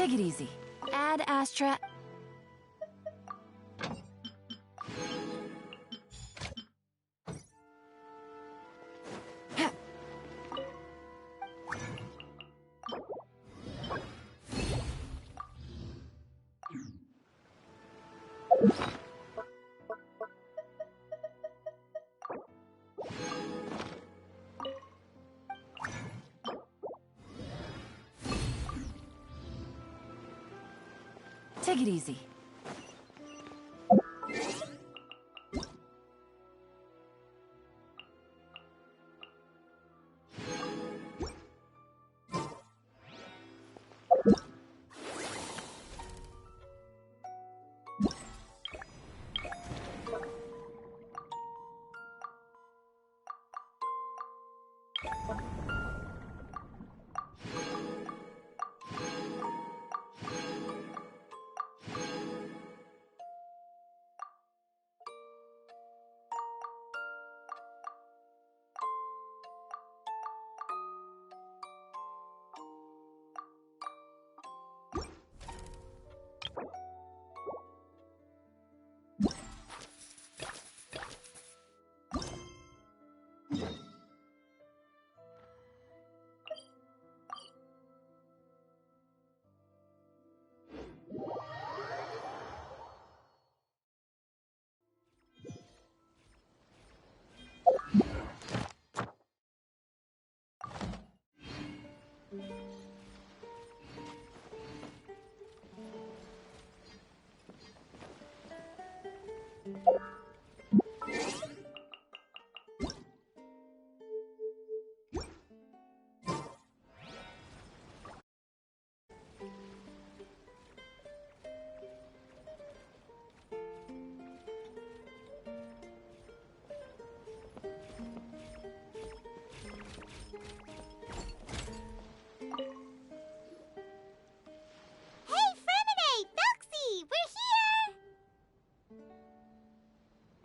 Take it easy. Add Astra. Take it easy.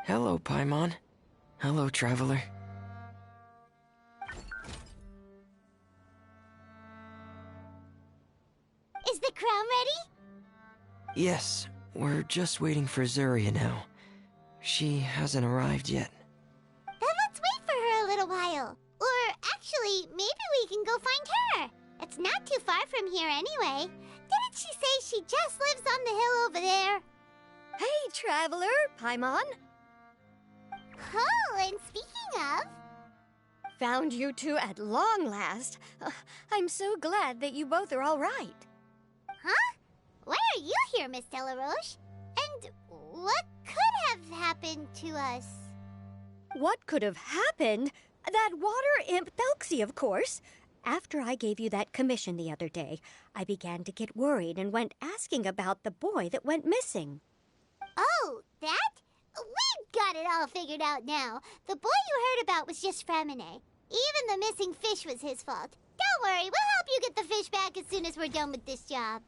Hello, Paimon. Hello, Traveler. Is the crown ready? Yes, we're just waiting for Zuria now. She hasn't arrived yet. Then let's wait for her a little while. Or actually, maybe we can go find her. It's not too far from here anyway. Didn't she say she just lives on the hill over there? Hey, Traveler, Paimon. Oh, and speaking of... Found you two at long last. I'm so glad that you both are all right. Huh? Why are you here, Miss Delaroche? And what could have happened to us? What could have happened? That water imp Thelxie, of course. After I gave you that commission the other day, I began to get worried and went asking about the boy that went missing. Oh, that? We've got it all figured out now. The boy you heard about was just Fremine. Even the missing fish was his fault. Don't worry, we'll help you get the fish back as soon as we're done with this job.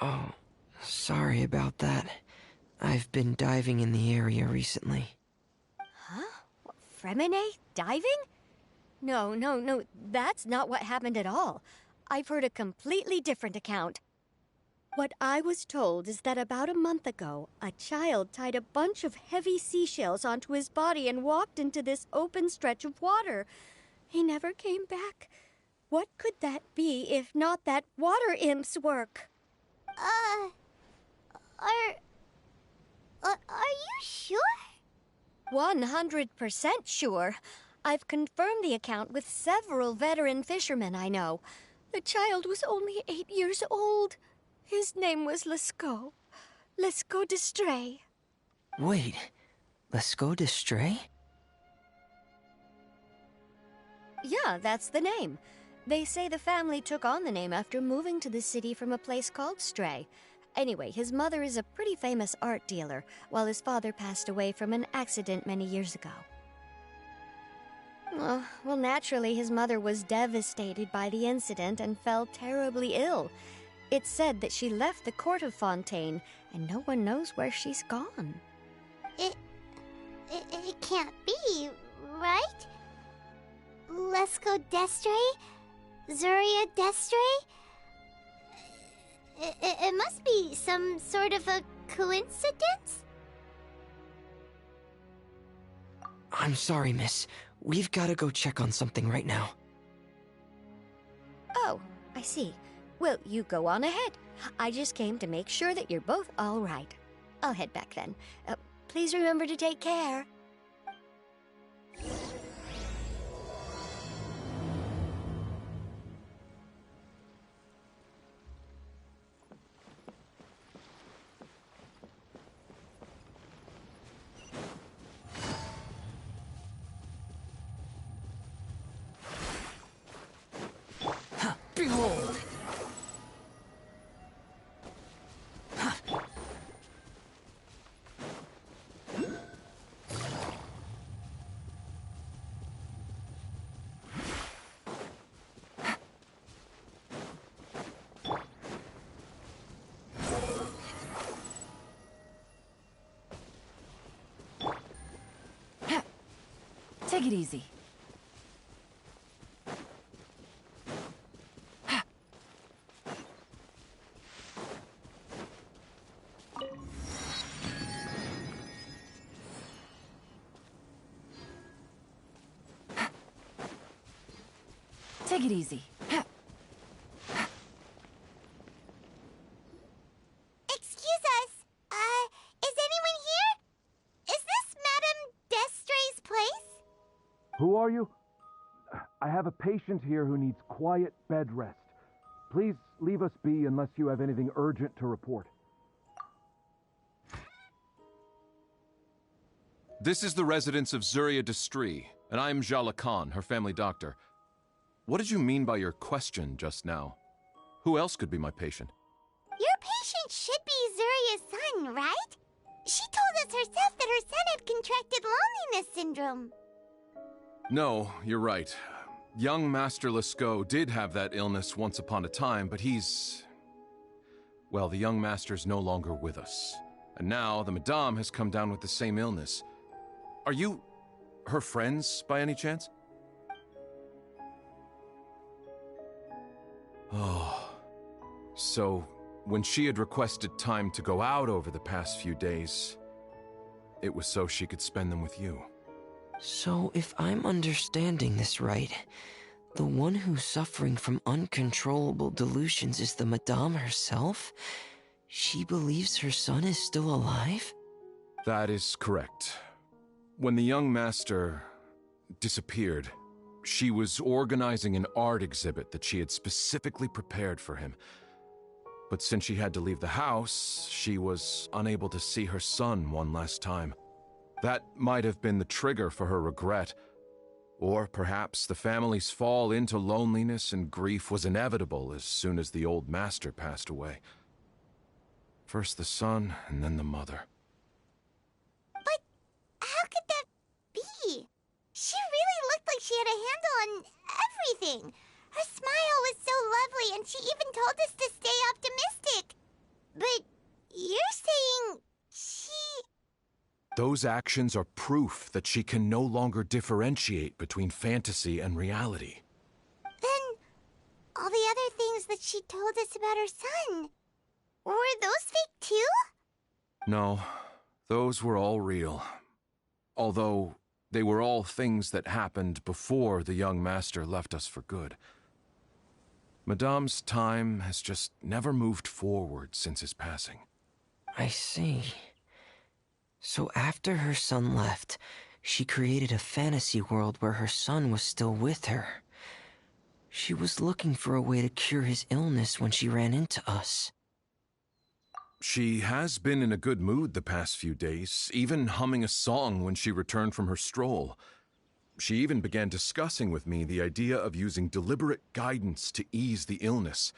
Oh, sorry about that. I've been diving in the area recently. Huh? Fremine? Diving? No, that's not what happened at all. I've heard a completely different account. What I was told is that about a month ago, a child tied a bunch of heavy seashells onto his body and walked into this open stretch of water. He never came back. What could that be if not that water imp's work? Are you sure? 100% sure. I've confirmed the account with several veteran fishermen I know. The child was only 8 years old. His name was Lescaut. Lescaut d'Estray. Wait, Lescaut d'Estray? Yeah, that's the name. They say the family took on the name after moving to the city from a place called Stray. Anyway, his mother is a pretty famous art dealer, while his father passed away from an accident many years ago. Well, naturally, his mother was devastated by the incident and fell terribly ill. It's said that she left the court of Fontaine, and no one knows where she's gone. It can't be, right? Lescaut d'Estray? Zuria d'Estray? It must be some sort of a coincidence? I'm sorry, miss. We've gotta go check on something right now. Oh, I see. Well, you go on ahead. I just came to make sure that you're both all right. I'll head back then. Please remember to take care. Behold! Take it easy. Take it easy. Excuse us. Is anyone here? Is this Madame Destray's place? Who are you? I have a patient here who needs quiet bed rest. Please leave us be unless you have anything urgent to report. This is the residence of Zuria Destry, and I'm Jala Khan, her family doctor. What did you mean by your question just now? Who else could be my patient? Your patient should be Zuria's son, right? She told us herself that her son had contracted loneliness syndrome. No, you're right. Young Master Lescaut did have that illness once upon a time, but well, the young master's no longer with us. And now the Madame has come down with the same illness. Are you her friends, by any chance? Oh, so when she had requested time to go out over the past few days, it was so she could spend them with you. So, if I'm understanding this right, the one who's suffering from uncontrollable delusions is the Madame herself? She believes her son is still alive? That is correct. When the young master disappeared, she was organizing an art exhibit that she had specifically prepared for him. But since she had to leave the house, she was unable to see her son one last time. That might have been the trigger for her regret. Or perhaps the family's fall into loneliness and grief was inevitable as soon as the old master passed away. First the son, and then the mother. But how could that be? She really looked like she had a handle on everything. Her smile was so lovely, and she even told us to stay optimistic. But you're saying she... Those actions are proof that she can no longer differentiate between fantasy and reality. Then, all the other things that she told us about her son, were those fake too? No, those were all real. Although, they were all things that happened before the young master left us for good. Madame's time has just never moved forward since his passing. I see. So after her son left, she created a fantasy world where her son was still with her. She was looking for a way to cure his illness when she ran into us. She has been in a good mood the past few days, even humming a song when she returned from her stroll. She even began discussing with me the idea of using deliberate guidance to ease the illness.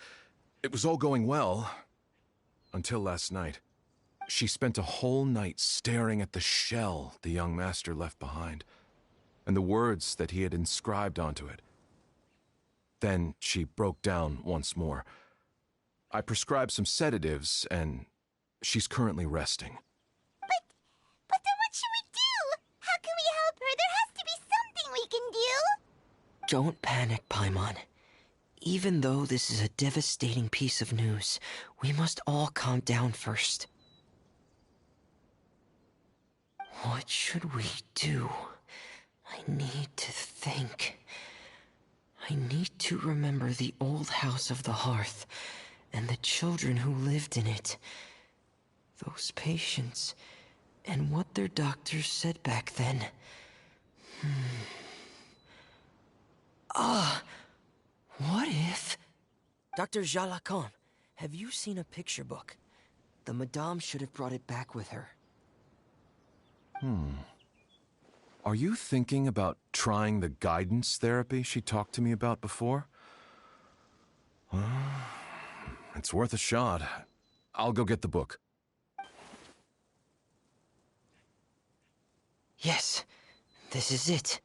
It was all going well, until last night. She spent a whole night staring at the shell the young master left behind, and the words that he had inscribed onto it. Then she broke down once more. I prescribed some sedatives, and she's currently resting. But then what should we do? How can we help her? There has to be something we can do. Don't panic, Paimon. Even though this is a devastating piece of news, we must all calm down first. What should we do? I need to think. I need to remember the old house of the hearth and the children who lived in it. Those patients and what their doctors said back then. What if... Dr. Jalacon, have you seen a picture book? The Madame should have brought it back with her. Are you thinking about trying the guidance therapy she talked to me about before? It's worth a shot. I'll go get the book. Yes, this is it.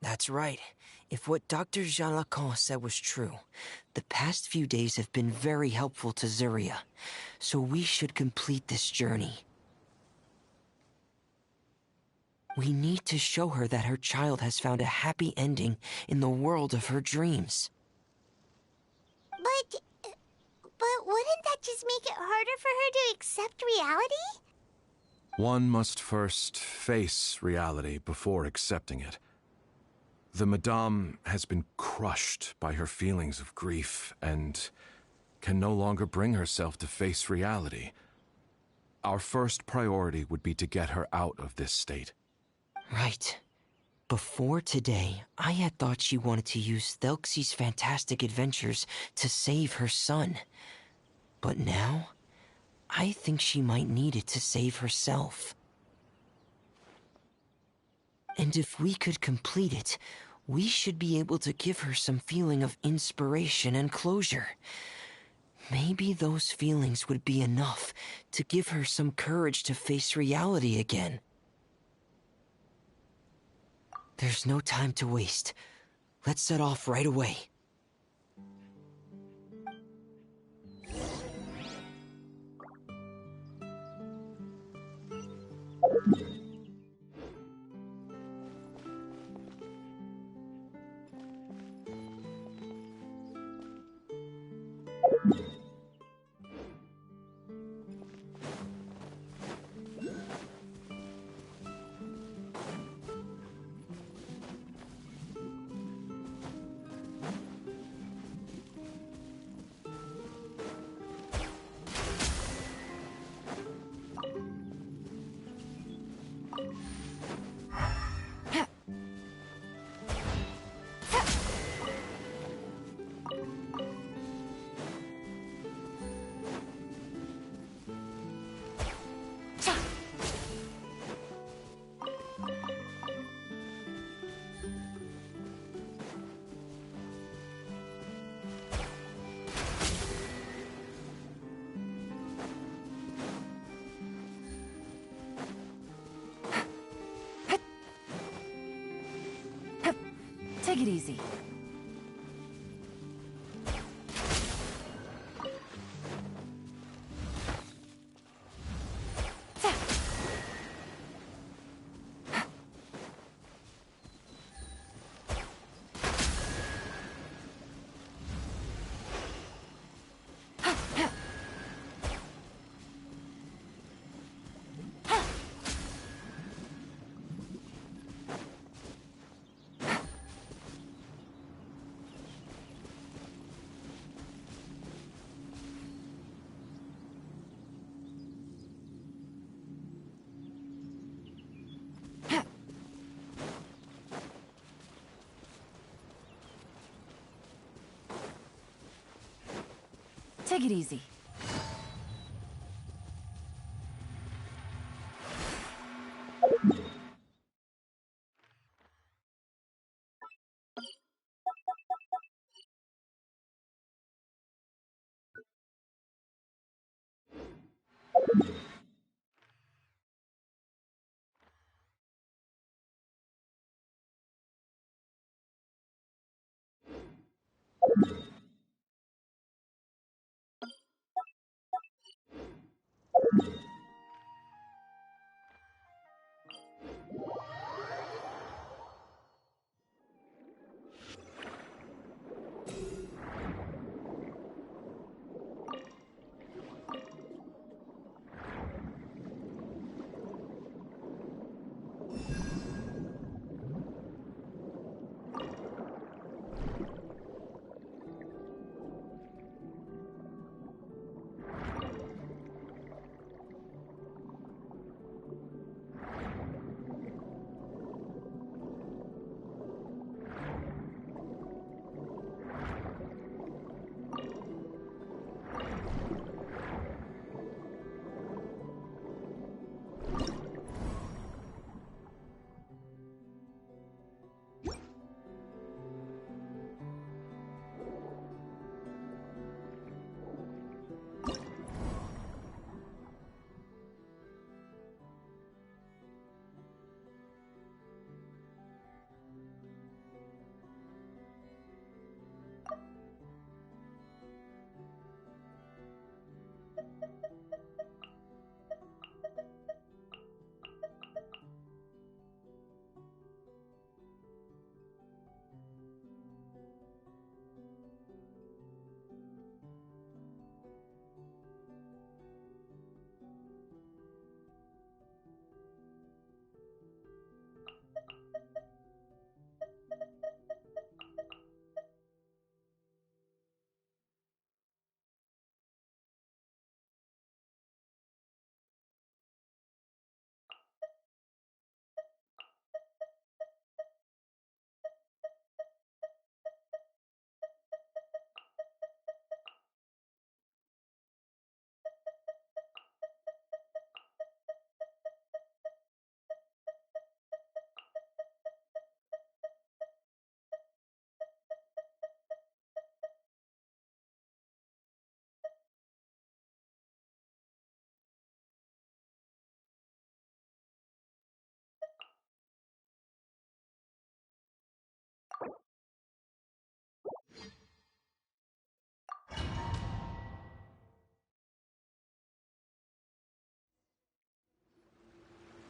That's right. If what Dr. Jalacon said was true, the past few days have been very helpful to Zuria, so we should complete this journey. We need to show her that her child has found a happy ending in the world of her dreams. But wouldn't that just make it harder for her to accept reality? One must first face reality before accepting it. The Madame has been crushed by her feelings of grief and can no longer bring herself to face reality. Our first priority would be to get her out of this state. Right. Before today, I had thought she wanted to use Thelxie's fantastic adventures to save her son. But now, I think she might need it to save herself. And if we could complete it, we should be able to give her some feeling of inspiration and closure. Maybe those feelings would be enough to give her some courage to face reality again. There's no time to waste. Let's set off right away. Take it easy. Take it easy.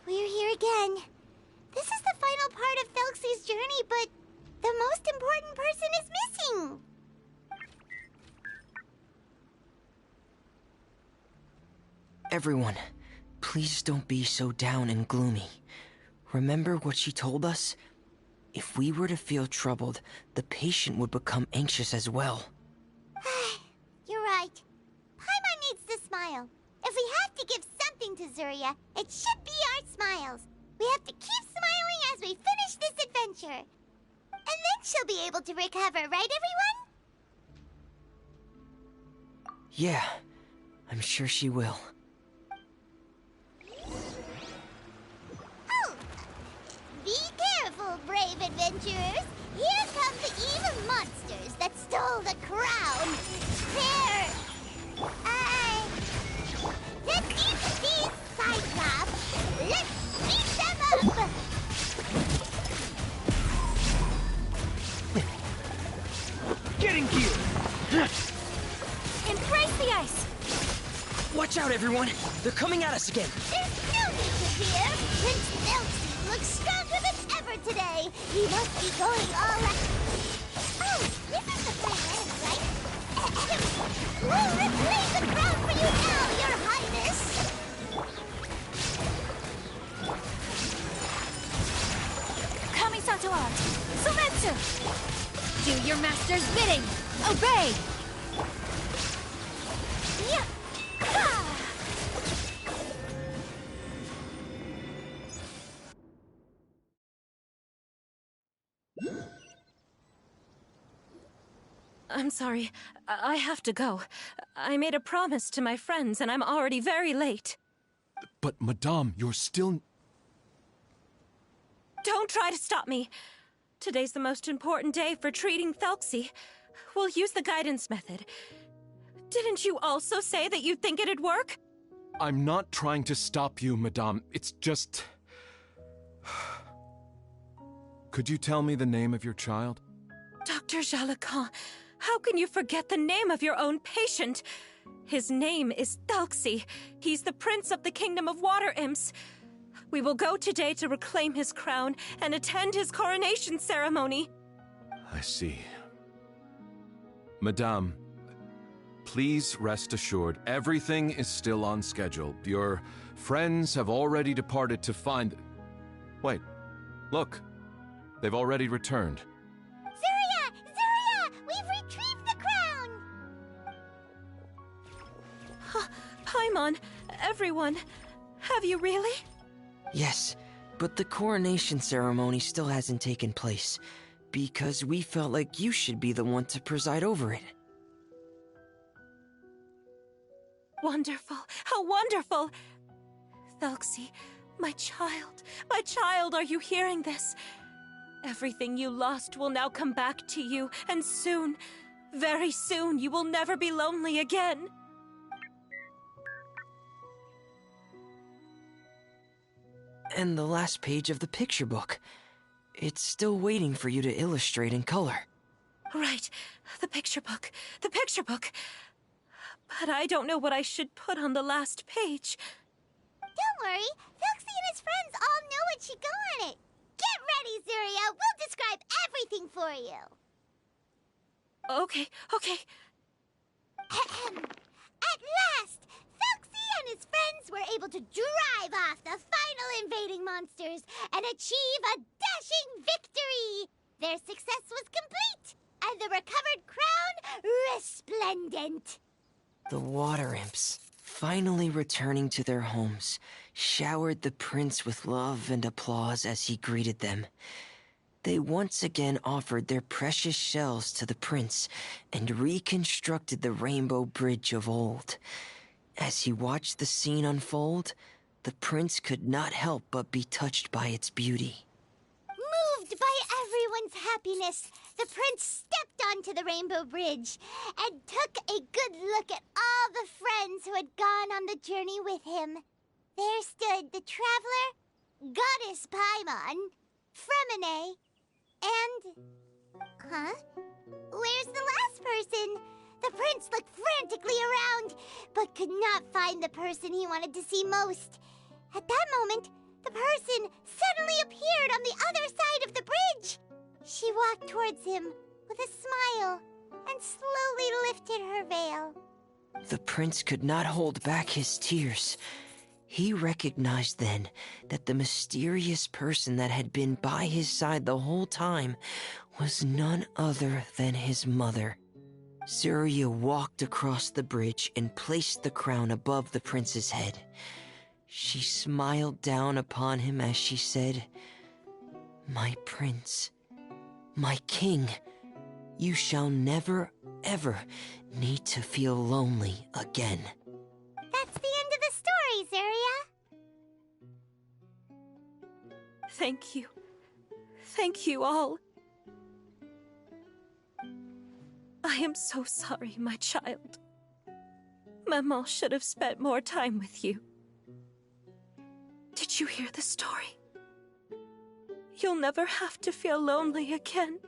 We're here again. This is the final part of Thelxie's journey, but the most important person is missing. Everyone, please don't be so down and gloomy. Remember what she told us? If we were to feel troubled, the patient would become anxious as well. You're right. Paimon needs to smile. If we have to give something to Zuria, it should be our smiles. We have to keep smiling as we finish this adventure. And then she'll be able to recover, right, everyone? Yeah, I'm sure she will. Oh! Be careful, brave adventurers. Here come the evil monsters that stole the crown. Defeat these Cyclops! Let's beat them up! Getting gear! Embrace the ice! Watch out, everyone! They're coming at us again! There's no need to fear! Prince Thelxie looks stronger than ever today! He must be going all out. Oh, this is the plan, right? We'll reclaim the crown for you now, Your Highness! Kamisato art! Sumetsu! Do your master's bidding! Obey! Yeah! Ah! I'm sorry. I have to go. I made a promise to my friends, and I'm already very late. But, Madame, you're still... Don't try to stop me. Today's the most important day for treating Thelxie. We'll use the guidance method. Didn't you also say that you think it'd work? I'm not trying to stop you, Madame. It's just... Could you tell me the name of your child? Dr. Jalacan, how can you forget the name of your own patient? His name is Thelxie. He's the prince of the kingdom of water imps. We will go today to reclaim his crown and attend his coronation ceremony. I see. Madame, please rest assured, everything is still on schedule. Your friends have already departed to find... Wait, look. They've already returned. Zuria! Zuria! We've retrieved the crown! Paimon, everyone, have you really? Yes, but the coronation ceremony still hasn't taken place, because we felt like you should be the one to preside over it. Wonderful, how wonderful! Thelxie, my child, are you hearing this? Everything you lost will now come back to you, and soon, very soon, you will never be lonely again. And the last page of the picture book. It's still waiting for you to illustrate in color. Right, the picture book. But I don't know what I should put on the last page. Don't worry, Foxy and his friends all know what should go on it. Get ready, Zuria. We'll describe everything for you. Okay, okay. At last, Foxy and his friends were able to drive off the final invading monsters and achieve a dashing victory. Their success was complete, and the recovered crown resplendent. The water imps, finally returning to their homes, showered the prince with love and applause as he greeted them. They once again offered their precious shells to the prince and reconstructed the rainbow bridge of old. As he watched the scene unfold, the prince could not help but be touched by its beauty. Moved by everyone's happiness, the prince stepped onto the rainbow bridge and took a good look at all the friends who had gone on the journey with him. There stood the traveler, Goddess Paimon, Fremine, and... Huh? Where's the last person? The prince looked frantically around, but could not find the person he wanted to see most. At that moment, the person suddenly appeared on the other side of the bridge. She walked towards him with a smile and slowly lifted her veil. The prince could not hold back his tears. He recognized then that the mysterious person that had been by his side the whole time was none other than his mother. Zuria walked across the bridge and placed the crown above the prince's head. She smiled down upon him as she said, "My prince, my king, you shall never, ever need to feel lonely again." That's the end of the story, Zuria. Thank you. Thank you all. I am so sorry, my child. Maman should have spent more time with you. Did you hear the story? You'll never have to feel lonely again.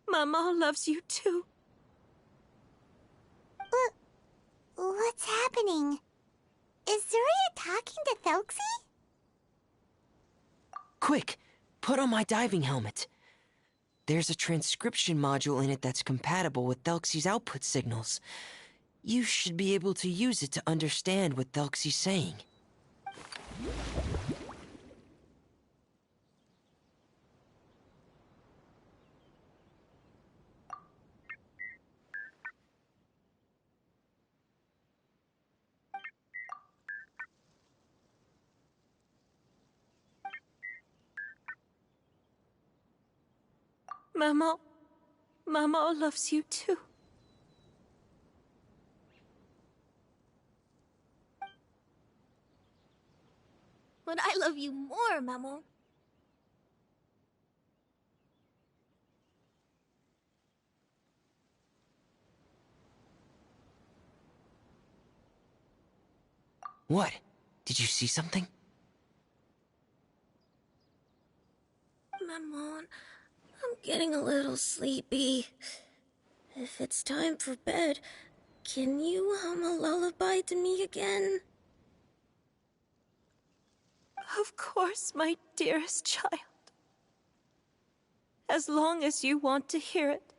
Maman loves you too. What's happening? Is Zuria talking to Thelxie? Quick, put on my diving helmet. There's a transcription module in it that's compatible with Thelxie's output signals. You should be able to use it to understand what Thelxie's saying. Maman loves you too. But I love you more, Maman. What? Did you see something? Maman, I'm getting a little sleepy. If it's time for bed, can you hum a lullaby to me again? Of course, my dearest child. As long as you want to hear it,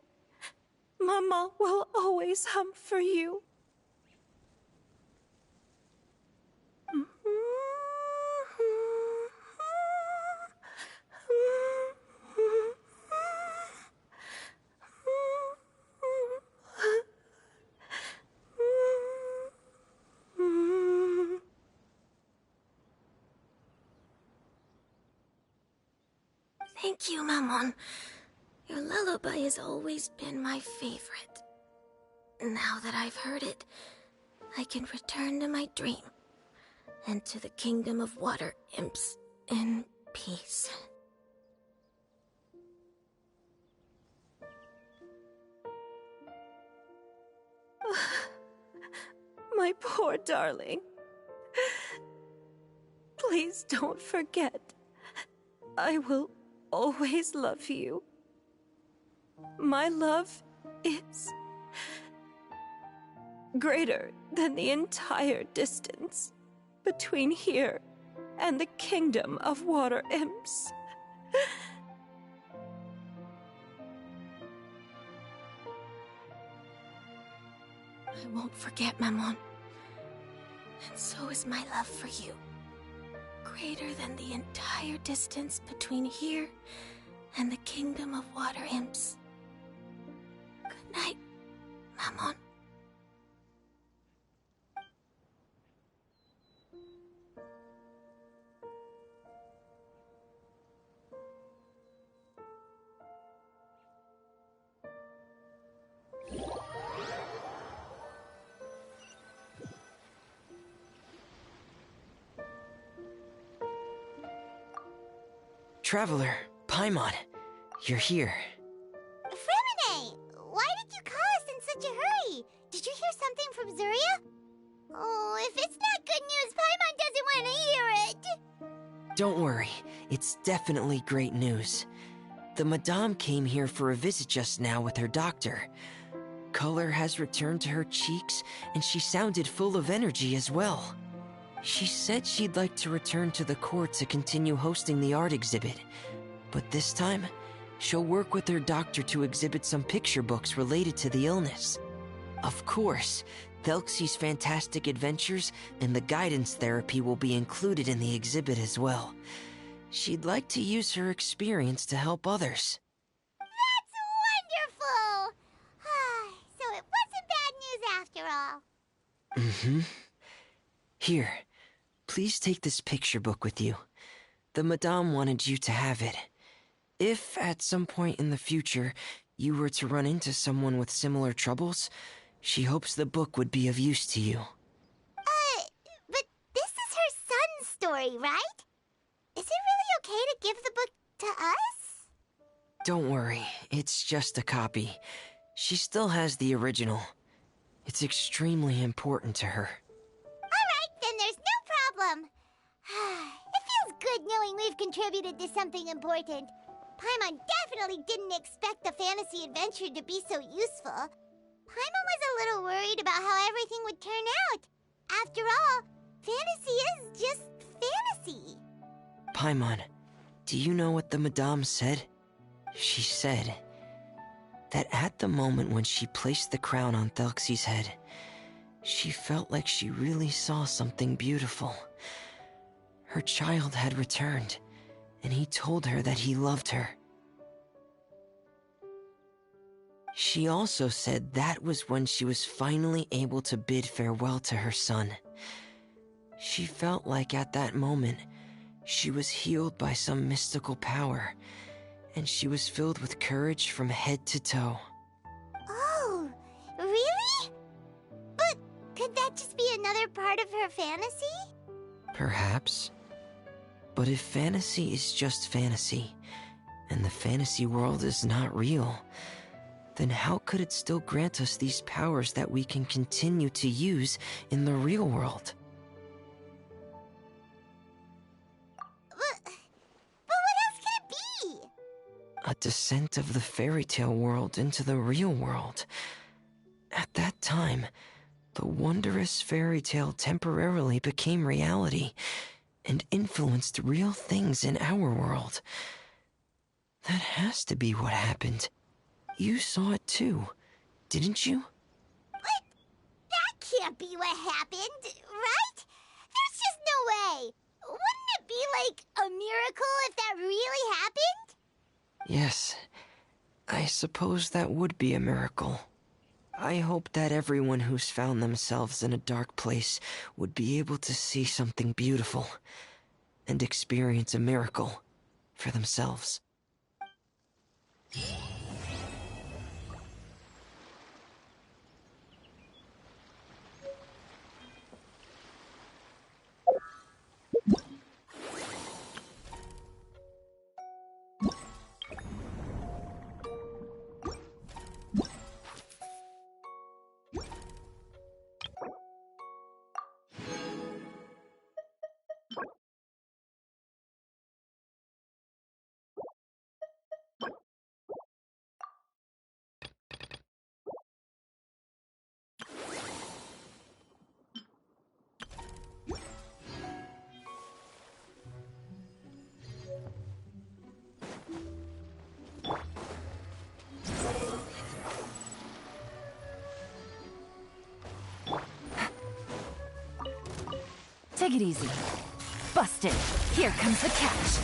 Maman will always hum for you. Thank you, Maman. Your lullaby has always been my favorite. Now that I've heard it, I can return to my dream and to the kingdom of water imps in peace. My poor darling. Please don't forget. I will always love you. My love is greater than the entire distance between here and the kingdom of water imps. I won't forget, Mammon. And so is my love for you. Greater than the entire distance between here and the kingdom of water imps. Good night, Mammon. Traveler, Paimon, you're here. Fremine! Why did you call us in such a hurry? Did you hear something from Zuria? Oh, if it's not good news, Paimon doesn't want to hear it! Don't worry, it's definitely great news. The Madame came here for a visit just now with her doctor. Color has returned to her cheeks, and she sounded full of energy as well. She said she'd like to return to the court to continue hosting the art exhibit. But this time, she'll work with her doctor to exhibit some picture books related to the illness. Of course, Thelxie's fantastic adventures and the guidance therapy will be included in the exhibit as well. She'd like to use her experience to help others. That's wonderful! So it wasn't bad news after all. Mm-hmm. Here, please take this picture book with you. The Madame wanted you to have it. If, at some point in the future, you were to run into someone with similar troubles, she hopes the book would be of use to you. But this is her son's story, right? Is it really okay to give the book to us? Don't worry, it's just a copy. She still has the original. It's extremely important to her. Alright, then there's no problem. It feels good knowing we've contributed to something important. Paimon definitely didn't expect the fantasy adventure to be so useful. Paimon was a little worried about how everything would turn out. After all, fantasy is just fantasy. Paimon, do you know what the Madame said? She said that at the moment when she placed the crown on Thelxie's head, she felt like she really saw something beautiful. Her child had returned, and he told her that he loved her. She also said that was when she was finally able to bid farewell to her son. She felt like at that moment, she was healed by some mystical power, and she was filled with courage from head to toe. Oh, really? But could that just be another part of her fantasy? Perhaps. But if fantasy is just fantasy, and the fantasy world is not real, then how could it still grant us these powers that we can continue to use in the real world? But what else could it be? A descent of the fairy tale world into the real world. At that time, the wondrous fairy tale temporarily became reality and influenced real things in our world. That has to be what happened. You saw it too, didn't you? But that can't be what happened, right? There's just no way. Wouldn't it be like a miracle if that really happened? Yes, I suppose that would be a miracle. I hope that everyone who's found themselves in a dark place would be able to see something beautiful and experience a miracle for themselves. Take it easy. Busted. Here comes the catch.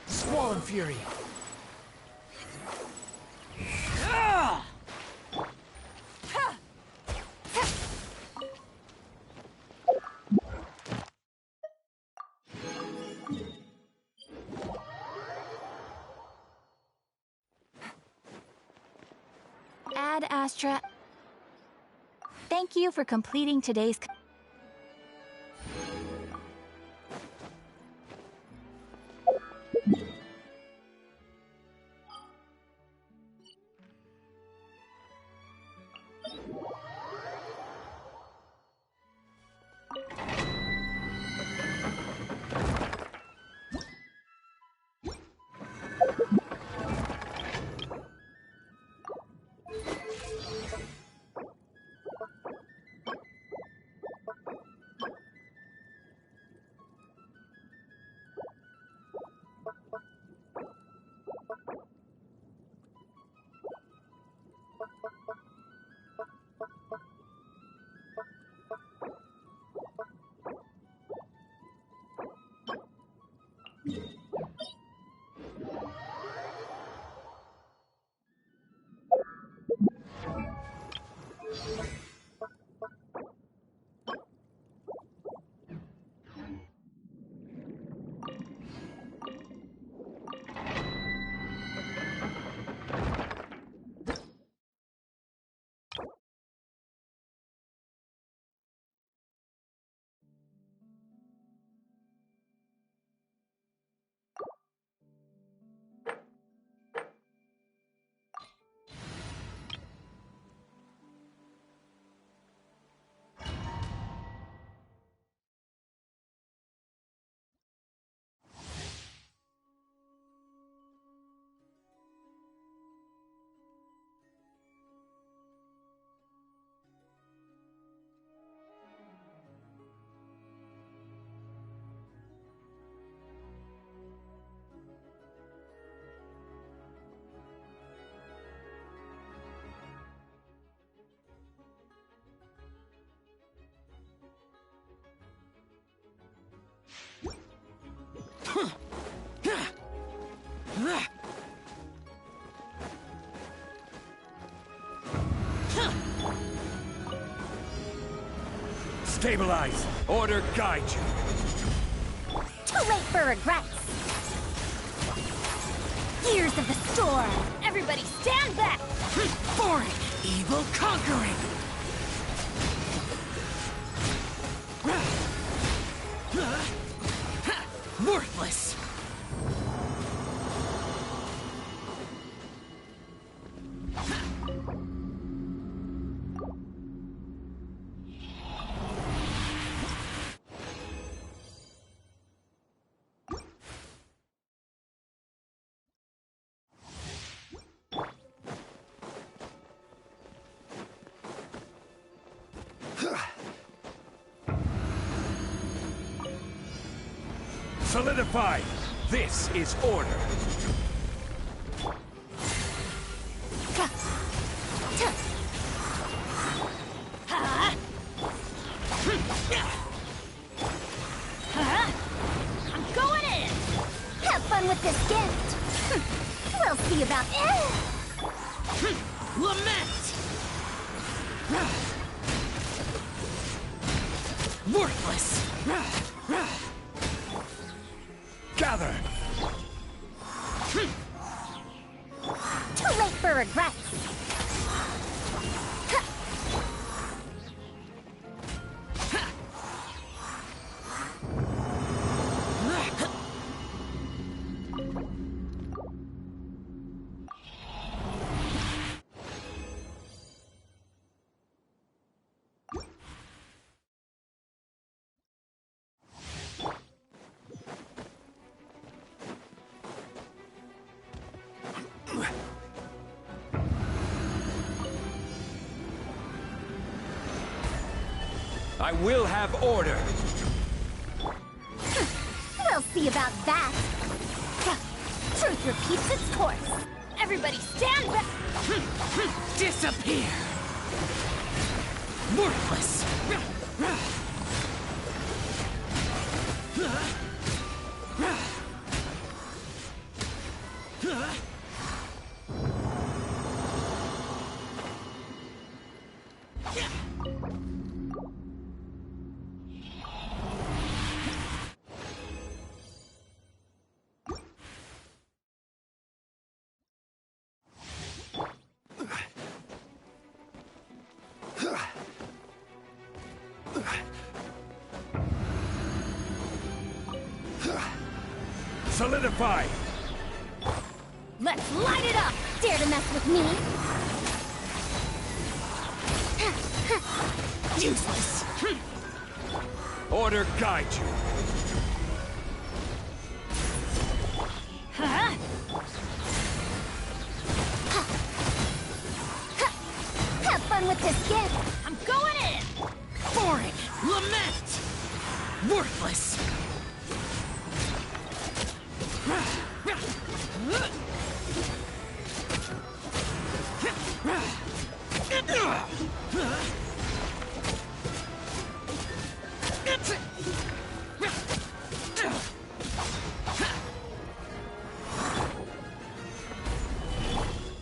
Squall and Fury. Ad Astra. Thank you for completing today's. Stabilize! Order guide you! Too late for regrets! Gears of the storm! Everybody stand back! Boring! Evil conquering! Worthless! Solidify! This is order! I'm going in! Have fun with this gift! We'll see about Lament! Worthless! Gather! Too late for regrets! I will have order. We'll see about that. Truth repeats its course. Everybody stand back! Disappear! Worthless! Solidify! Let's light it up! Dare to mess with me? Useless! Order guide you! Huh? Have fun with this gift! I'm going in! Boring! Lament! Worthless!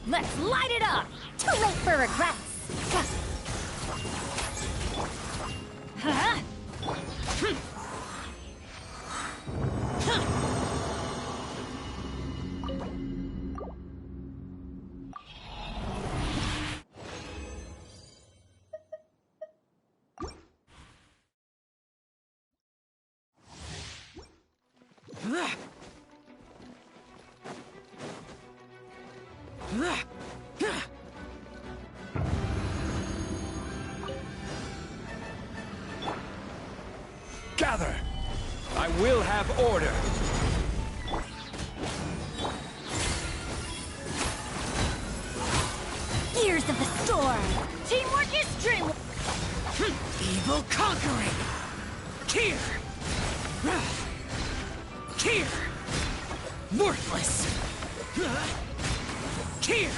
Let's light it up! Too late for regrets! Huh? Gather! I will have order! Gears of the storm! Teamwork is dream! Evil conquering! Here! Here! Worthless! Here!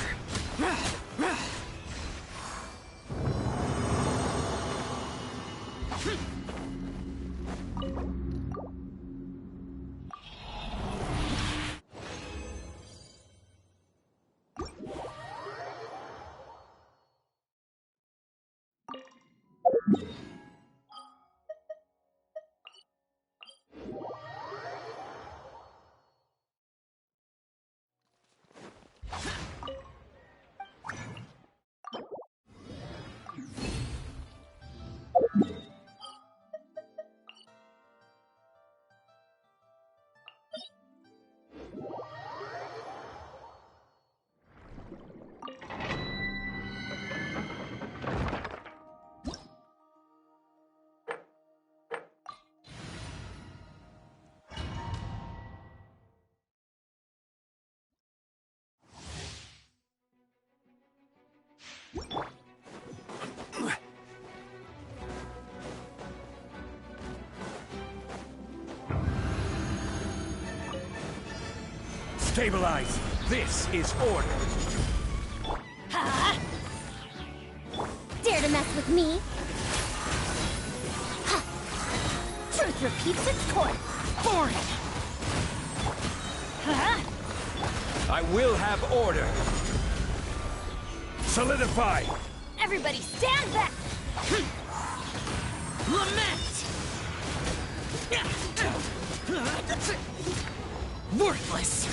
Stabilize! This is order! Ha! Dare to mess with me? Ha! Truth repeats its course. Boring! Huh? I will have order! Solidify! Everybody stand back! Lament! Worthless!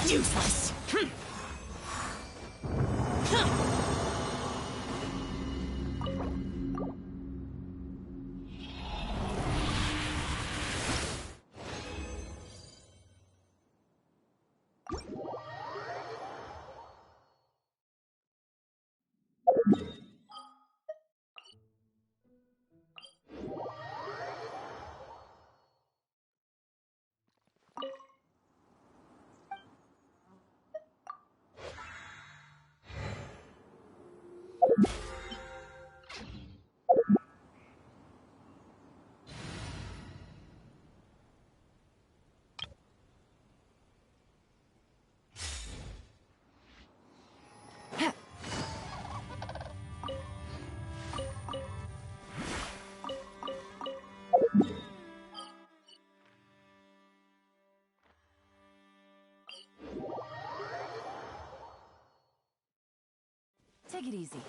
Useless! Take it easy.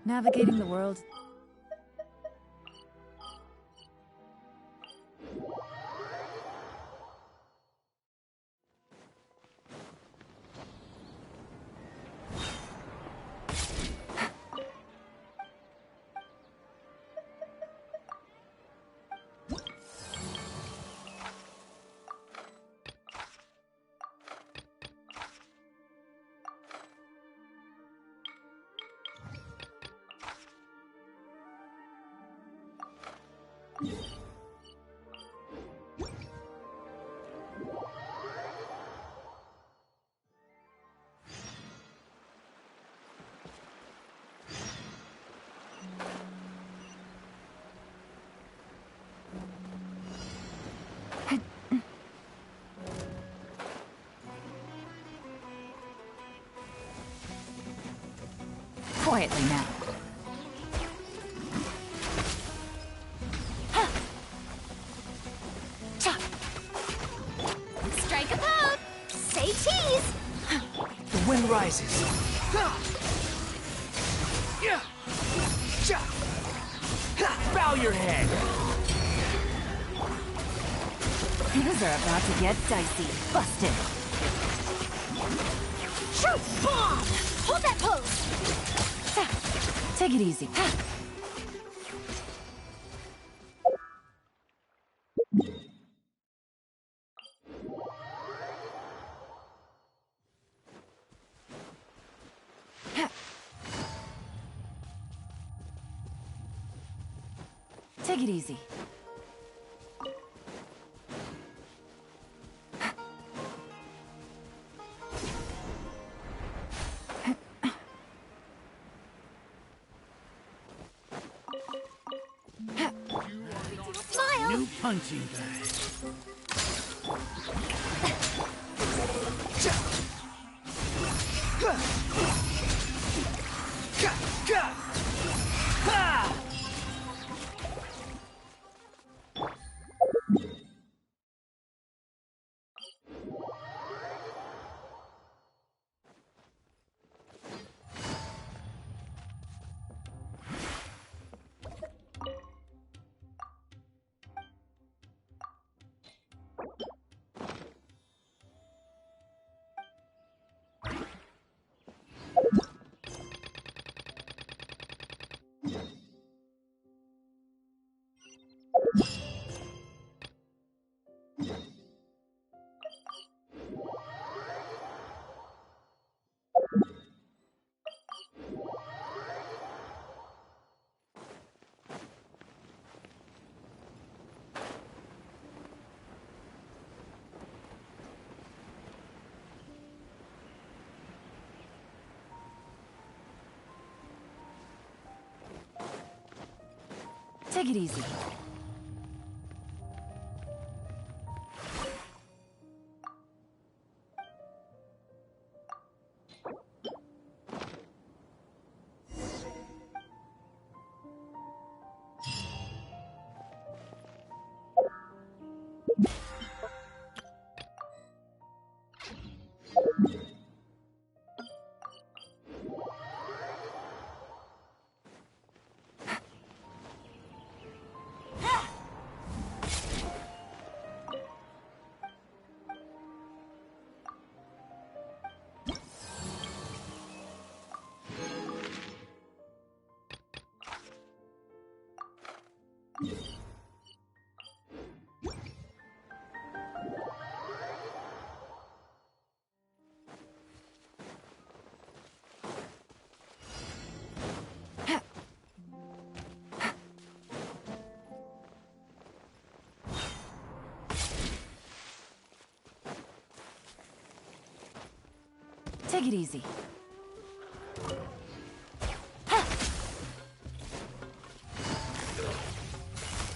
Navigating the world. Quietly now. Strike a pose! Say cheese! The wind rises. Bow your head. Things are about to get dicey. Busted. Shoot! Bomb! Hold that pose! Take it easy. Take it easy. Smile! New punching bag. Take it easy. Take it easy.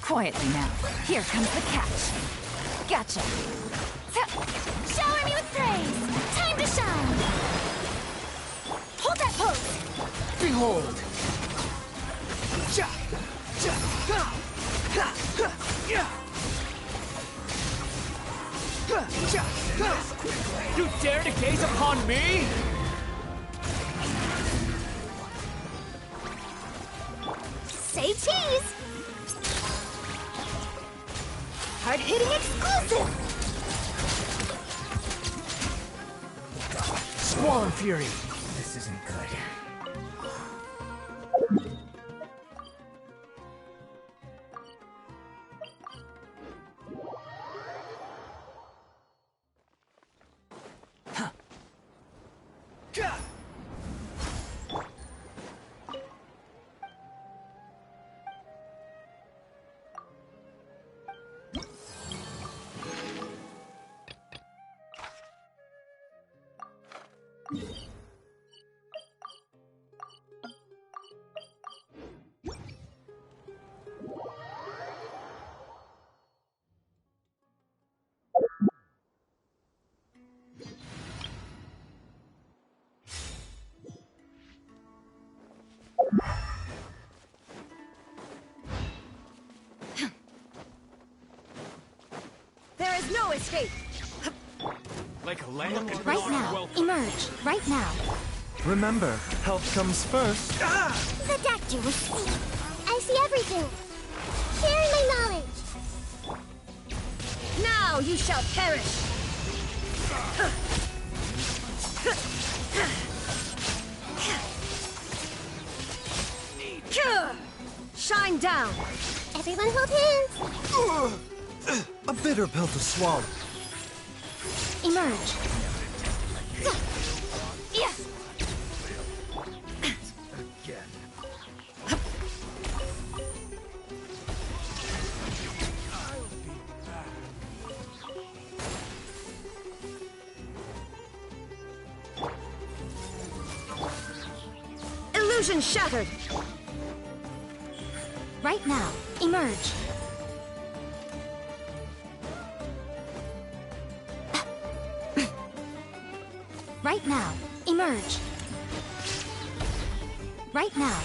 Quietly now. Here comes the catch. Gotcha. Shower me with praise! Time to shine! Hold that pose! Behold! Ja! Ja! Ha! Ha! Ha! Ya! Ha! Ja! Ha! You dare to gaze upon me? Say cheese! Hard-hitting exclusive! Squall Fury! This isn't good. There is no escape! Like a lamb? Right now, emerge. Right now. Remember, health comes first. The doctor will see. I see everything. Sharing my knowledge. Now you shall perish! Shine down! Everyone hold hands. A bitter pill to swallow. Emerge. Yeah. Illusion shattered! Right now, emerge. Right now, emerge. Right now,